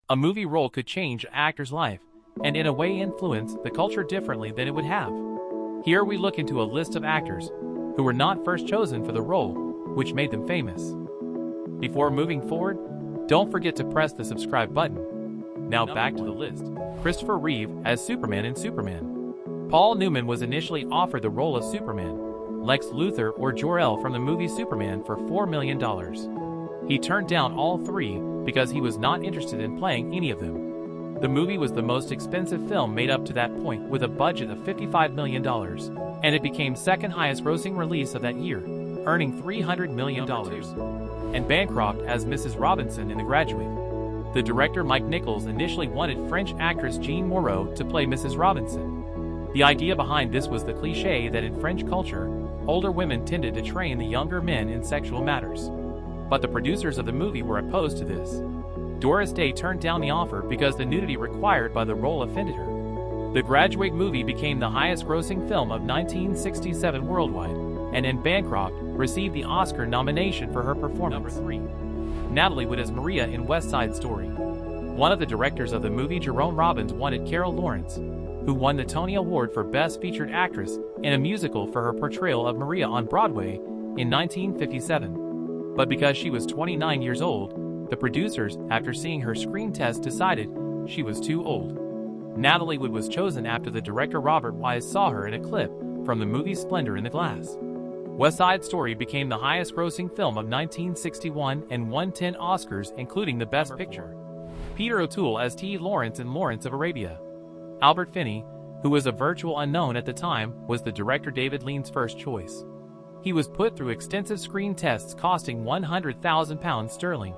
A movie role could change an actor's life, and in a way influence the culture differently than it would have. Here we look into a list of actors who were not first chosen for the role, which made them famous. Before moving forward, don't forget to press the subscribe button. Now back to the list. Christopher Reeve as Superman in Superman. Paul Newman was initially offered the role of Superman, Lex Luthor or Jor-El from the movie Superman for $4 million. He turned down all three because he was not interested in playing any of them. The movie was the most expensive film made up to that point with a budget of $55 million, and it became second highest grossing release of that year, earning $300 million. And Bancroft as Mrs. Robinson in The Graduate. The director Mike Nichols initially wanted French actress Jeanne Moreau to play Mrs. Robinson. The idea behind this was the cliché that in French culture, older women tended to train the younger men in sexual matters. But the producers of the movie were opposed to this. Doris Day turned down the offer because the nudity required by the role offended her. The Graduate movie became the highest-grossing film of 1967 worldwide, and Anne Bancroft received the Oscar nomination for her performance. Number 3. Natalie Wood as Maria in West Side Story. One of the directors of the movie, Jerome Robbins, wanted Carol Lawrence, who won the Tony Award for Best Featured Actress in a Musical for her portrayal of Maria on Broadway in 1957. But because she was 29 years old, the producers, after seeing her screen test, decided she was too old. Natalie Wood was chosen after the director Robert Wise saw her in a clip from the movie Splendor in the Glass. West Side Story became the highest-grossing film of 1961 and won 10 Oscars, including the Best Picture. Peter O'Toole as T. Lawrence in Lawrence of Arabia. Albert Finney, who was a virtual unknown at the time, was the director David Lean's first choice. He was put through extensive screen tests costing £100,000 sterling,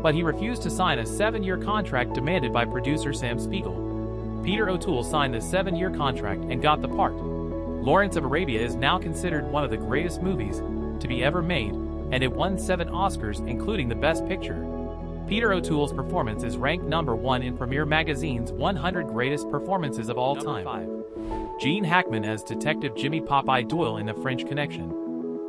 but he refused to sign a 7-year contract demanded by producer Sam Spiegel. Peter O'Toole signed the 7-year contract and got the part. Lawrence of Arabia is now considered one of the greatest movies to be ever made, and it won 7 Oscars, including the Best Picture. Peter O'Toole's performance is ranked number 1 in Premiere Magazine's 100 Greatest Performances of All Time. 5. Gene Hackman as Detective Jimmy Popeye Doyle in The French Connection.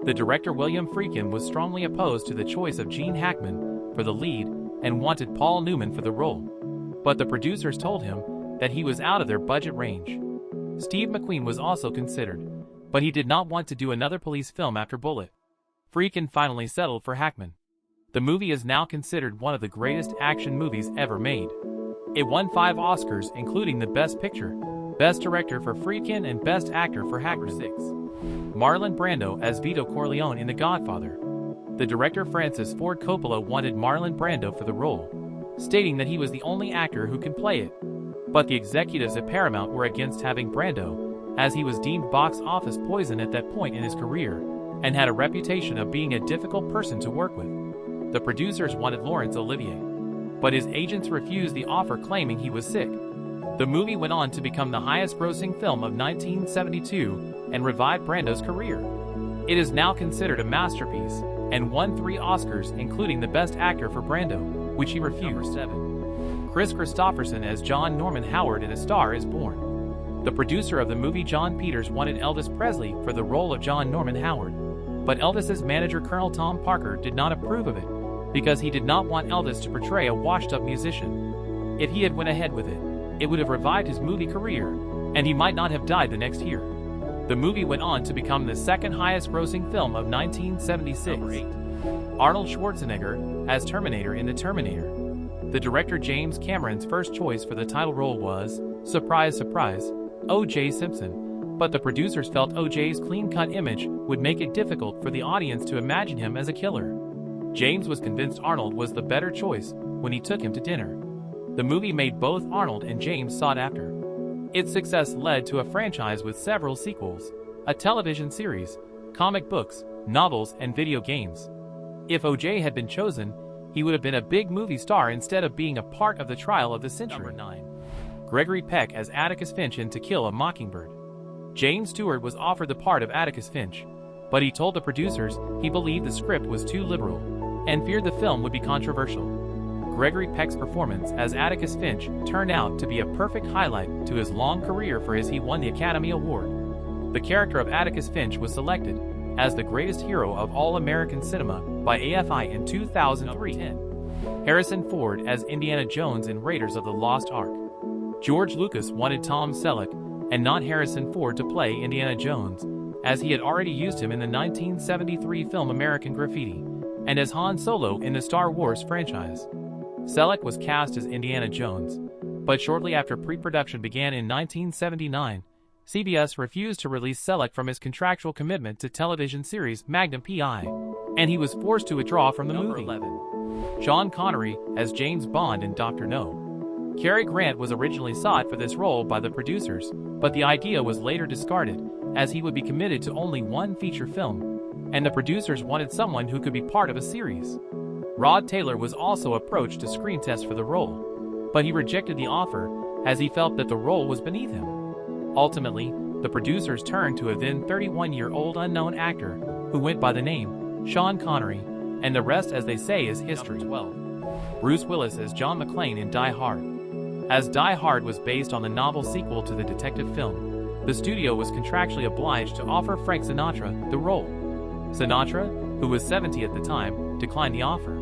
The director William Friedkin was strongly opposed to the choice of Gene Hackman for the lead and wanted Paul Newman for the role. But the producers told him that he was out of their budget range. Steve McQueen was also considered, but he did not want to do another police film after Bullitt. Friedkin finally settled for Hackman. The movie is now considered one of the greatest action movies ever made. It won 5 Oscars, including the Best Picture, Best Director for Friedkin, and Best Actor for Hackman. 6. Marlon Brando as Vito Corleone in The Godfather. The director Francis Ford Coppola wanted Marlon Brando for the role, stating that he was the only actor who could play it. But the executives at Paramount were against having Brando, as he was deemed box office poison at that point in his career, and had a reputation of being a difficult person to work with. The producers wanted Laurence Olivier, but his agents refused the offer, claiming he was sick. The movie went on to become the highest-grossing film of 1972 and revived Brando's career. It is now considered a masterpiece and won 3 Oscars, including the Best Actor for Brando, which he refused. Number 7. Chris Christopherson as John Norman Howard in A Star is Born. The producer of the movie, John Peters, wanted Elvis Presley for the role of John Norman Howard, but Elvis's manager, Colonel Tom Parker, did not approve of it because he did not want Elvis to portray a washed-up musician. If he had went ahead with it, it would have revived his movie career, and he might not have died the next year. The movie went on to become the second highest-grossing film of 1976. Number 8. Arnold Schwarzenegger as Terminator in The Terminator. The director James Cameron's first choice for the title role was, surprise, surprise, O.J. Simpson, but the producers felt O.J.'s clean-cut image would make it difficult for the audience to imagine him as a killer. James was convinced Arnold was the better choice when he took him to dinner. The movie made both Arnold and James sought after. Its success led to a franchise with several sequels, a television series, comic books, novels, and video games. If O.J. had been chosen, he would have been a big movie star instead of being a part of the trial of the century. Number 9. Gregory Peck as Atticus Finch in To Kill a Mockingbird. James Stewart was offered the part of Atticus Finch, but he told the producers he believed the script was too liberal and feared the film would be controversial. Gregory Peck's performance as Atticus Finch turned out to be a perfect highlight to his long career, for he won the Academy Award. The character of Atticus Finch was selected as the greatest hero of all American cinema by AFI in 2003. Harrison Ford as Indiana Jones in Raiders of the Lost Ark. George Lucas wanted Tom Selleck and not Harrison Ford to play Indiana Jones, as he had already used him in the 1973 film American Graffiti, and as Han Solo in the Star Wars franchise. Selleck was cast as Indiana Jones, but shortly after pre-production began in 1979, CBS refused to release Selleck from his contractual commitment to television series Magnum P.I., and he was forced to withdraw from the movie. 11. Sean Connery as James Bond in Dr. No. Cary Grant was originally sought for this role by the producers, but the idea was later discarded, as he would be committed to only one feature film, and the producers wanted someone who could be part of a series. Rod Taylor was also approached to screen test for the role, but he rejected the offer as he felt that the role was beneath him. Ultimately, the producers turned to a then 31-year-old unknown actor who went by the name Sean Connery, and the rest, as they say, is history. 12. Bruce Willis as John McClane in Die Hard. As Die Hard was based on the novel sequel to the detective film, the studio was contractually obliged to offer Frank Sinatra the role. Sinatra, who was 70 at the time, declined the offer.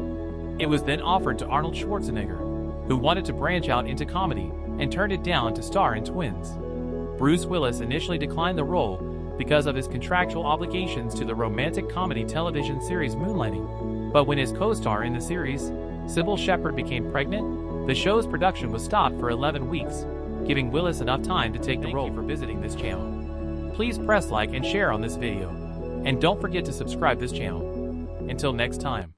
It was then offered to Arnold Schwarzenegger, who wanted to branch out into comedy, and turned it down to star in Twins. Bruce Willis initially declined the role because of his contractual obligations to the romantic comedy television series Moonlighting, but when his co-star in the series, Sybil Shepherd, became pregnant, the show's production was stopped for 11 weeks, giving Willis enough time to take the role. Thank you for visiting this channel. Please press like and share on this video, and don't forget to subscribe this channel. Until next time.